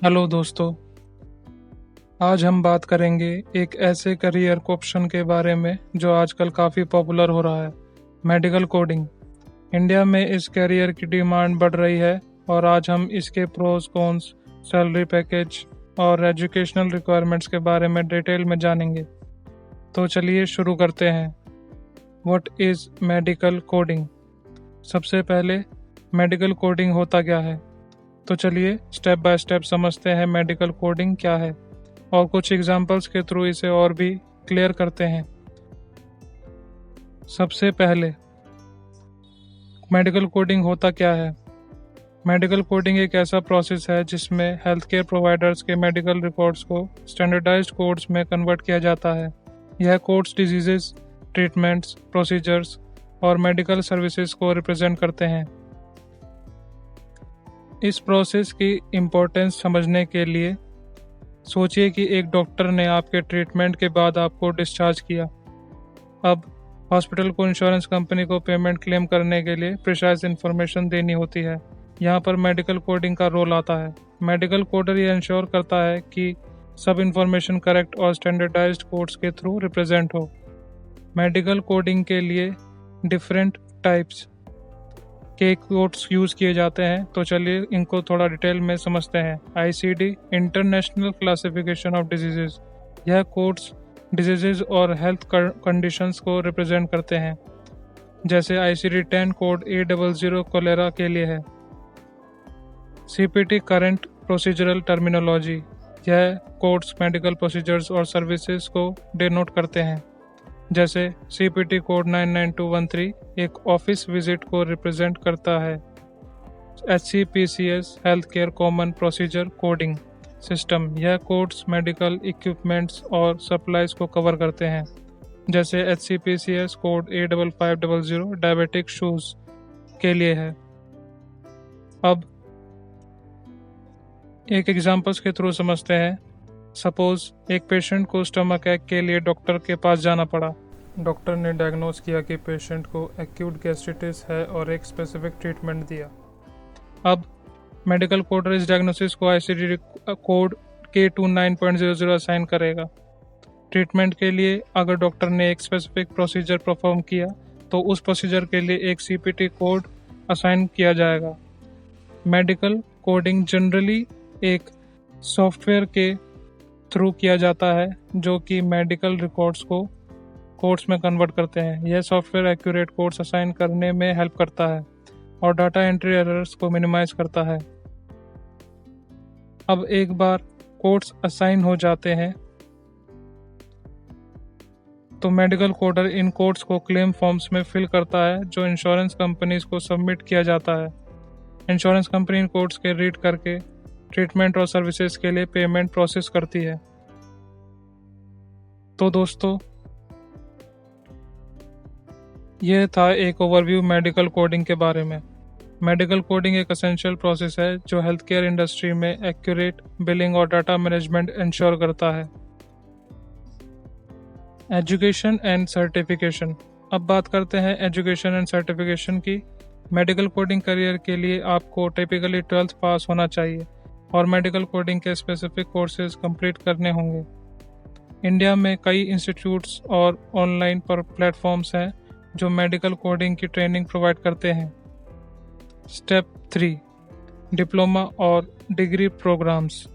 Hello दोस्तों। आज हम बात करेंगे एक ऐसे करियर ऑप्शन के बारे में जो आजकल काफ़ी पॉपुलर हो रहा है, मेडिकल कोडिंग। इंडिया में इस करियर की डिमांड बढ़ रही है और आज हम इसके प्रोज कॉन्स, सैलरी पैकेज और एजुकेशनल रिक्वायरमेंट्स के बारे में डिटेल में जानेंगे। तो चलिए शुरू करते हैं। What is medical coding? सबसे पहले मेडिकल कोडिंग होता क्या है? तो चलिए स्टेप बाय स्टेप समझते हैं मेडिकल कोडिंग क्या है और कुछ एग्जांपल्स के थ्रू इसे और भी क्लियर करते हैं। सबसे पहले मेडिकल कोडिंग होता क्या है? मेडिकल कोडिंग एक ऐसा प्रोसेस है जिसमें हेल्थ केयर प्रोवाइडर्स के मेडिकल रिकॉर्ड्स को स्टैंडर्डाइज्ड कोड्स में कन्वर्ट किया जाता है। यह कोड्स डिजीजेस, ट्रीटमेंट्स, प्रोसीजर्स और मेडिकल सर्विसेज को रिप्रेजेंट करते हैं। इस प्रोसेस की इम्पोर्टेंस समझने के लिए सोचिए कि एक डॉक्टर ने आपके ट्रीटमेंट के बाद आपको डिस्चार्ज किया। अब हॉस्पिटल को इंश्योरेंस कंपनी को पेमेंट क्लेम करने के लिए प्रिसाइज इन्फॉर्मेशन देनी होती है। यहाँ पर मेडिकल कोडिंग का रोल आता है। मेडिकल कोडर यह इंश्योर करता है कि सब इन्फॉर्मेशन करेक्ट और स्टैंडर्डाइज्ड कोड्स के थ्रू रिप्रेजेंट हो। मेडिकल कोडिंग के लिए डिफरेंट टाइप्स के कोड्स यूज़ किए जाते हैं, तो चलिए इनको थोड़ा डिटेल में समझते हैं। ICD, international classification of diseases. यह कोड्स डिजीजेज और हेल्थ कंडीशंस को रिप्रेजेंट करते हैं, जैसे ICD-10 कोड A00 कोलेरा के लिए है। CPT, current procedural terminology. यह कोड्स मेडिकल प्रोसीजर्स और सर्विसेज को डिनोट करते हैं, जैसे CPT कोड 99213 एक ऑफिस विजिट को रिप्रेजेंट करता है। HCPCS, health care common procedure coding system. यह कोड्स मेडिकल इक्विपमेंट्स और सप्लाईज को कवर करते हैं, जैसे HCPCS code A5500 diabetic shoes के लिए है। अब एक एग्जांपल्स के थ्रू समझते हैं। सपोज एक पेशेंट को स्टमक एक के लिए डॉक्टर के पास जाना पड़ा। डॉक्टर ने डायग्नोज किया कि पेशेंट को एक्यूट गैस्ट्रिटिस है और एक स्पेसिफिक ट्रीटमेंट दिया। अब मेडिकल कोडर इस डायग्नोसिस को ICD कोड K29.00 असाइन करेगा। ट्रीटमेंट के लिए अगर डॉक्टर ने एक स्पेसिफिक प्रोसीजर परफॉर्म किया तो उस प्रोसीजर के लिए एक CPT कोड असाइन किया जाएगा। मेडिकल कोडिंग जनरली एक सॉफ्टवेयर के थ्रू किया जाता है जो कि मेडिकल रिकॉर्ड्स को कोड्स में कन्वर्ट करते हैं। यह सॉफ्टवेयर एक्यूरेट कोड्स असाइन करने में हेल्प करता है और डाटा एंट्री एरर्स को मिनिमाइज करता है। अब एक बार कोड्स असाइन हो जाते हैं तो मेडिकल कोडर इन कोड्स को क्लेम फॉर्म्स में फिल करता है जो इंश्योरेंस कंपनीज को सबमिट किया जाता है। इंश्योरेंस कंपनी इन कोड्स के रीड करके ट्रीटमेंट और सर्विसेज के लिए पेमेंट प्रोसेस करती है। तो दोस्तों, यह था एक ओवरव्यू मेडिकल कोडिंग के बारे में। मेडिकल कोडिंग एक एसेंशियल प्रोसेस है जो हेल्थ केयर इंडस्ट्री में एक्यूरेट बिलिंग और डाटा मैनेजमेंट इंश्योर करता है। Education and certification. अब बात करते हैं एजुकेशन एंड सर्टिफिकेशन की। मेडिकल कोडिंग करियर के लिए आपको टिपिकली 12th पास होना चाहिए और मेडिकल कोडिंग के स्पेसिफिक कोर्सेज कंप्लीट करने होंगे। इंडिया में कई इंस्टीट्यूट्स और ऑनलाइन पर प्लेटफॉर्म्स हैं जो मेडिकल कोडिंग की ट्रेनिंग प्रोवाइड करते हैं। स्टेप 3, डिप्लोमा और डिग्री प्रोग्राम्स।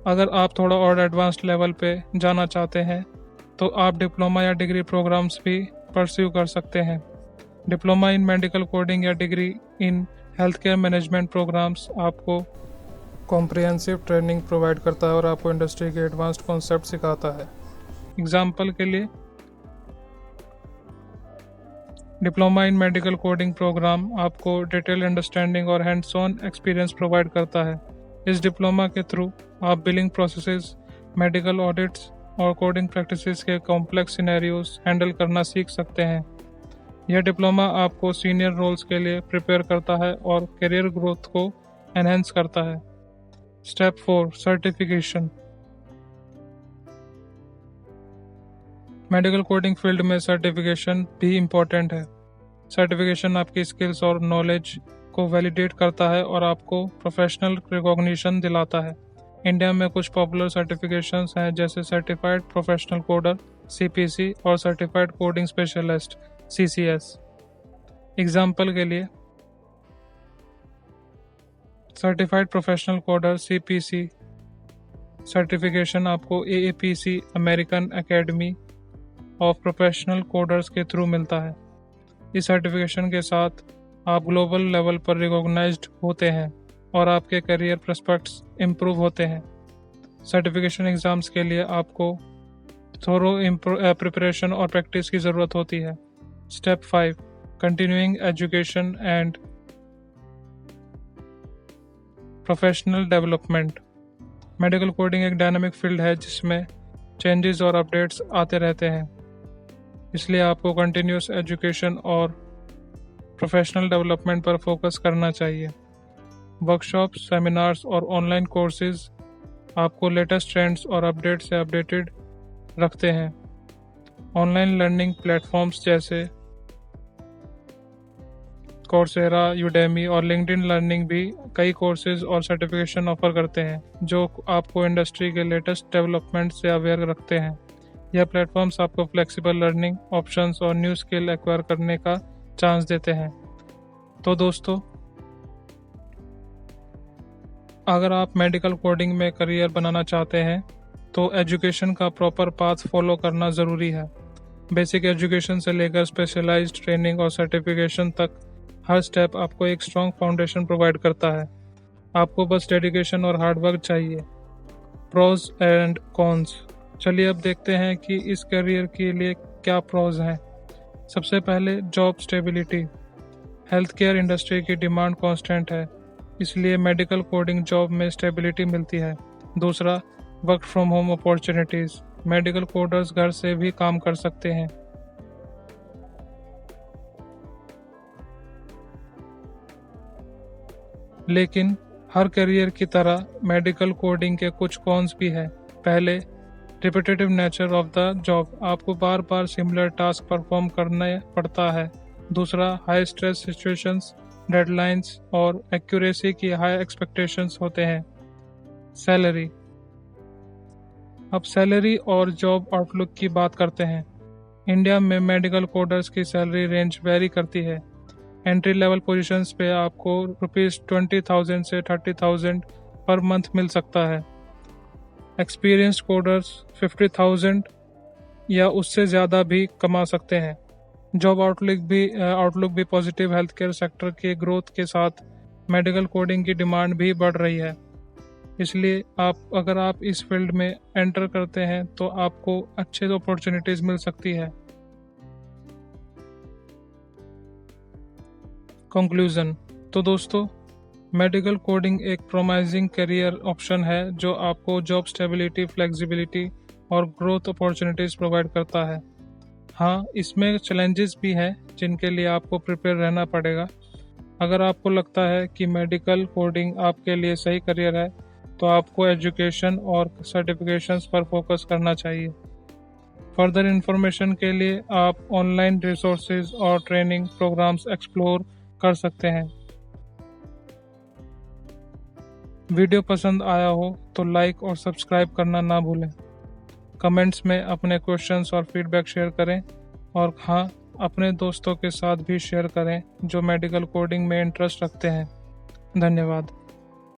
अगर आप थोड़ा और एडवांस्ड लेवल पे जाना चाहते हैं तो आप डिप्लोमा या डिग्री प्रोग्राम्स भी परस्यू कर सकते हैं। डिप्लोमा इन मेडिकल कोडिंग या degree in health care management programmes आपको कॉम्प्रिहेंसिव ट्रेनिंग प्रोवाइड करता है और आपको इंडस्ट्री के एडवांस्ड कॉन्सेप्ट सिखाता है। एग्जाम्पल के लिए, diploma in medical coding programme आपको डिटेल अंडरस्टैंडिंग और हैंड्स ऑन एक्सपीरियंस प्रोवाइड करता है। इस डिप्लोमा के थ्रू आप बिलिंग प्रोसेसेस, मेडिकल ऑडिट्स और कोडिंग प्रैक्टिसेस के कॉम्प्लेक्स सिनेरियोज हैंडल करना सीख सकते हैं। यह डिप्लोमा आपको सीनियर रोल्स के लिए प्रिपेयर करता है और करियर ग्रोथ को एनहेंस करता है। Step 4, certification. Medical coding field में सर्टिफिकेशन भी इम्पोर्टेंट है। सर्टिफिकेशन आपकी स्किल्स और नॉलेज को वैलिडेट करता है और आपको प्रोफेशनल रिकॉग्निशन दिलाता है। इंडिया में कुछ पॉपुलर सर्टिफिकेशंस हैं जैसे सर्टिफाइड प्रोफेशनल कोडर (CPC) और certified coding specialist (CCS). Example के लिए certified professional coder (CPC) certification आपको AAPC American academy of professional coders के थ्रू मिलता है। इस सर्टिफिकेशन के साथ आप ग्लोबल लेवल पर रिकॉग्नाइज्ड होते हैं और आपके करियर प्रोस्पेक्ट्स इम्प्रूव होते हैं। सर्टिफिकेशन एग्ज़ाम्स के लिए आपको थोरो प्रिपरेशन और प्रैक्टिस की ज़रूरत होती है। Step 5 continuing education and professional development. Medical coding एक डायनामिक फील्ड है जिसमें चेंजेस और अपडेट्स आते रहते हैं, इसलिए आपको कंटिन्यूस एजुकेशन और प्रोफेशनल डेवलपमेंट पर फोकस करना चाहिए। वर्कशॉप्स, सेमिनार्स और ऑनलाइन कोर्सेज आपको लेटेस्ट ट्रेंड्स और अपडेट से अपडेटेड रखते हैं। ऑनलाइन लर्निंग प्लेटफॉर्म्स जैसे कोर्सेरा, यूडेमी और लिंक्डइन लर्निंग भी कई कोर्सेज और सर्टिफिकेशन ऑफर करते हैं जो आपको इंडस्ट्री के लेटेस्ट डेवलपमेंट से अवेयर रखते हैं। यह प्लेटफॉर्म्स आपको फ्लेक्सिबल लर्निंग ऑप्शंस और न्यू स्किल एक्वायर करने का चांस देते हैं। तो दोस्तों, अगर आप मेडिकल कोडिंग में करियर बनाना चाहते हैं तो एजुकेशन का प्रॉपर पाथ फॉलो करना ज़रूरी है। बेसिक एजुकेशन से लेकर स्पेशलाइज्ड ट्रेनिंग और सर्टिफिकेशन तक हर स्टेप आपको एक स्ट्रॉन्ग फाउंडेशन प्रोवाइड करता है। आपको बस डेडिकेशन और हार्डवर्क चाहिए। Pros and cons. चलिए अब देखते हैं कि इस करियर के लिए क्या प्रोज हैं। सबसे पहले job stability. Health care industry की डिमांड कांस्टेंट है, इसलिए मेडिकल कोडिंग जॉब में स्टेबिलिटी मिलती है। दूसरा, work from home opportunities. Medical coders घर से भी काम कर सकते हैं। लेकिन हर करियर की तरह मेडिकल कोडिंग के कुछ कॉन्स भी हैं। पहले, repetitive nature of the job. आपको बार बार सिमिलर टास्क परफॉर्म करना पड़ता है। दूसरा, हाई स्ट्रेस सिचुएशंस, डेडलाइंस और एक्यूरेसी की हाई एक्सपेक्टेशंस होते हैं। सैलरी। अब सैलरी और जॉब आउटलुक की बात करते हैं। इंडिया में मेडिकल कोडर्स की सैलरी रेंज वेरी करती है। एंट्री लेवल पोजीशंस पे आपको ₹20,000 से 30,000 पर मंथ मिल सकता है। एक्सपीरियंस्ड कोडर्स 50,000 या उससे ज़्यादा भी कमा सकते हैं। जॉब आउटलुक भी पॉजिटिव। हेल्थ केयर सेक्टर के ग्रोथ के साथ मेडिकल कोडिंग की डिमांड भी बढ़ रही है, इसलिए अगर आप इस फील्ड में एंटर करते हैं तो आपको अच्छे अपॉर्चुनिटीज़ मिल सकती है। कंक्लूजन। तो दोस्तों, मेडिकल कोडिंग एक प्रोमाइजिंग करियर ऑप्शन है जो आपको जॉब स्टेबिलिटी, फ्लेक्सिबिलिटी और ग्रोथ अपॉर्चुनिटीज़ प्रोवाइड करता है। हाँ, इसमें चैलेंजेस भी हैं जिनके लिए आपको प्रिपेयर रहना पड़ेगा। अगर आपको लगता है कि मेडिकल कोडिंग आपके लिए सही करियर है तो आपको एजुकेशन और सर्टिफिकेशंस पर फोकस करना चाहिए। फर्दर इंफॉर्मेशन के लिए आप ऑनलाइन रिसोर्सेज और ट्रेनिंग प्रोग्राम्स एक्सप्लोर कर सकते हैं। वीडियो पसंद आया हो तो लाइक और सब्सक्राइब करना ना भूलें। कमेंट्स में अपने क्वेश्चंस और फीडबैक शेयर करें और हाँ, अपने दोस्तों के साथ भी शेयर करें जो मेडिकल कोडिंग में इंटरेस्ट रखते हैं। धन्यवाद।